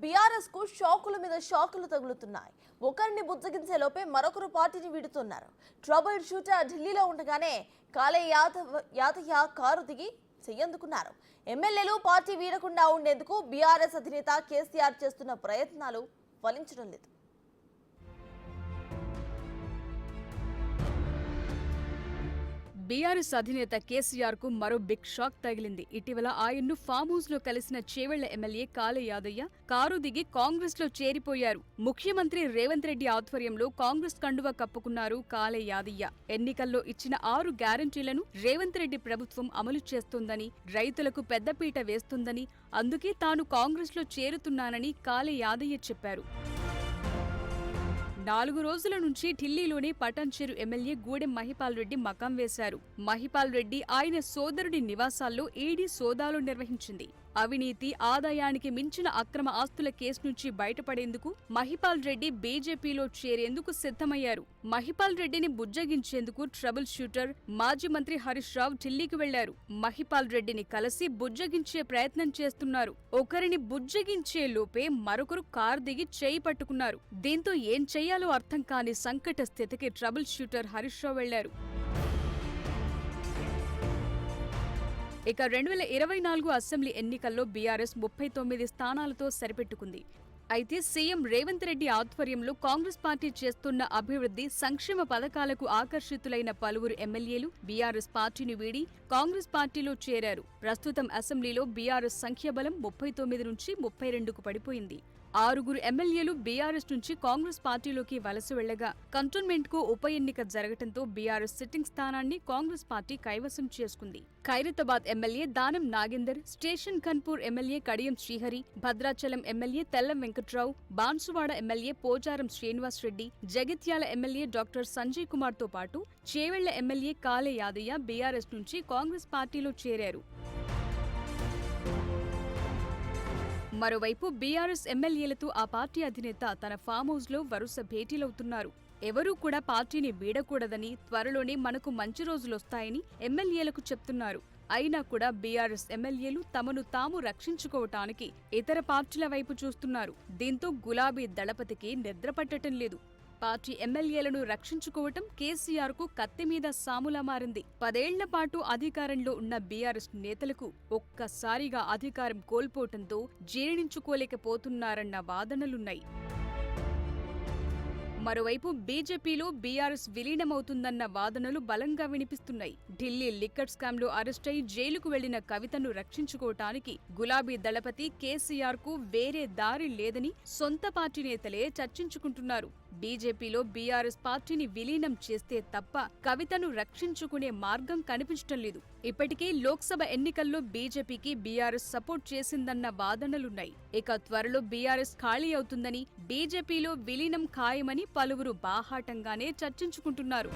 BRS కు షాకుల మీద షాకులు తగులుతున్నాయి. ఒకరిని బుజ్జగించే లోపే మరొకరు పార్టీని వీడుతున్నారు. ట్రబుల్ షూటర్ ఢిల్లీలో ఉండగానే కాలే యాదయ్య కారు దిగి చెయ్యందుకున్నారు. ఎమ్మెల్యేలు పార్టీ వీడకుండా ఉండేందుకు బీఆర్ఎస్ అధినేత కేసీఆర్ చేస్తున్న ప్రయత్నాలు ఫలించడం లేదు. బీఆర్ఎస్ అధినేత కేసీఆర్ కు మరో బిగ్ షాక్ తగిలింది. ఇటీవల ఆయన్ను ఫామ్ హౌస్ లో కలిసిన చేవెళ్ల ఎమ్మెల్యే కాలే యాదయ్య కారు దిగి కాంగ్రెస్ లో చేరిపోయారు. ముఖ్యమంత్రి రేవంత్ రెడ్డి ఆధ్వర్యంలో కాంగ్రెస్ కండువా కప్పుకున్నారు కాలే యాదయ్య. ఎన్నికల్లో ఇచ్చిన 6 గ్యారంటీలను రేవంత్ రెడ్డి ప్రభుత్వం అమలు చేస్తోందని, రైతులకు పెద్దపీట వేస్తోందని, అందుకే తాను కాంగ్రెస్ లో చేరుతున్నానని కాలే యాదయ్య చెప్పారు. 4 రోజుల నుంచి ఢిల్లీలోని పటాన్చెరు ఎమ్మెల్యే గూడెం మహిపాల్ రెడ్డి మకాం వేశారు. మహిపాల్ రెడ్డి ఆయన సోదరుడి నివాసాల్లో ఈడీ సోదాలు నిర్వహించింది. అవినీతి, ఆదాయానికి మించిన అక్రమ ఆస్తుల కేసు నుంచి బయటపడేందుకు మహిపాల్ రెడ్డి బీజేపీలో చేరేందుకు సిద్ధమయ్యారు. మహిపాల్ రెడ్డిని బుజ్జగించేందుకు ట్రబుల్ షూటర్ మాజీ మంత్రి హరీష్ రావు ఢిల్లీకి వెళ్లారు. మహిపాల్ రెడ్డిని కలిసి బుజ్జగించే ప్రయత్నం చేస్తున్నారు. ఒకరిని బుజ్జగించే లోపే మరొకరు కారు దిగి చేయి పట్టుకున్నారు. దీంతో ఏం చెయ్యాలో అర్థం కాని సంకట స్థితికి ట్రబుల్ షూటర్ హరీష్ రావు వెళ్లారు. ఇక 2024 అసెంబ్లీ ఎన్నికల్లో బీఆర్ఎస్ 39 స్థానాలతో సరిపెట్టుకుంది. అయితే సీఎం రేవంత్ రెడ్డి ఆధ్వర్యంలో కాంగ్రెస్ పార్టీ చేస్తున్న అభివృద్ధి, సంక్షేమ పథకాలకు ఆకర్షితులైన పలువురు ఎమ్మెల్యేలు బీఆర్ఎస్ పార్టీని వీడి కాంగ్రెస్ పార్టీలో చేరారు. ప్రస్తుతం అసెంబ్లీలో బీఆర్ఎస్ సంఖ్యాబలం 39 నుంచి 32కు పడిపోయింది. 6 ఎమ్మెల్యేలు బీఆర్ఎస్ నుంచి కాంగ్రెస్ పార్టీలోకి వలస వెళ్లగా కంటోన్మెంట్ కు ఉప ఎన్నిక జరగడంతో బీఆర్ఎస్ సిట్టింగ్ స్థానాన్ని కాంగ్రెస్ పార్టీ కైవసం చేసుకుంది. Khairatabad MLA Danam Nagender, station Khanpur MLA Kadiyam Srihari, Bhadrachalam MLA Tellam Venkatrao, Banswada MLA Pocharam Srinivas Reddy, Jagtial MLA doctor Sanjay Kumar తో పాటు చేవెళ్ల ఎమ్మెల్యే కాలే యాదయ్య బీఆర్ఎస్ నుంచి కాంగ్రెస్ పార్టీలో చేరారు. మరోవైపు బీఆర్ఎస్ ఎమ్మెల్యేలతో ఆ పార్టీ అధినేత తన ఫామ్ హౌస్ లో వరుస భేటీలవుతున్నారు. ఎవరూ కూడా పార్టీని వీడకూడదని, త్వరలోనే మనకు మంచి రోజులొస్తాయని ఎమ్మెల్యేలకు చెప్తున్నారు. అయినా కూడా బీఆర్ఎస్ ఎమ్మెల్యేలు తమను తాము రక్షించుకోవటానికి ఇతర పార్టీల వైపు చూస్తున్నారు. దీంతో గులాబీ దళపతికి నిద్రపట్టడం లేదు. పార్టీ ఎమ్మెల్యేలను రక్షించుకోవటం కేసీఆర్ కు కత్తిమీద సాములా మారింది. 10 ఏళ్ల పాటు అధికారంలో ఉన్న బీఆర్ఎస్ నేతలకు ఒక్కసారిగా అధికారం కోల్పోవటంతో జీర్ణించుకోలేకపోతున్నారన్న వాదనలున్నాయి. మరోవైపు బీజేపీలో బీఆర్ఎస్ విలీనమవుతుందన్న వాదనలు బలంగా వినిపిస్తున్నాయి. ఢిల్లీ లిక్కర్ స్కామ్ లో అరెస్టై జైలుకు వెళ్లిన కవితను రక్షించుకోవటానికి గులాబీ దళపతి కేసీఆర్ కు వేరే దారి లేదని సొంత పార్టీ నేతలే చర్చించుకుంటున్నారు. బీజేపీలో బీఆర్ఎస్ పార్టీని విలీనం చేస్తే తప్ప కవితను రక్షించుకునే మార్గం కనిపించటం లేదు. ఇప్పటికే లోక్సభ ఎన్నికల్లో బీజేపీకి బీఆర్ఎస్ సపోర్ట్ చేసిందన్న వాదనలున్నాయి. ఇక త్వరలో బీఆర్ఎస్ ఖాళీ అవుతుందని, బీజేపీలో విలీనం ఖాయమని పలువురు బాహాటంగానే చర్చించుకుంటున్నారు.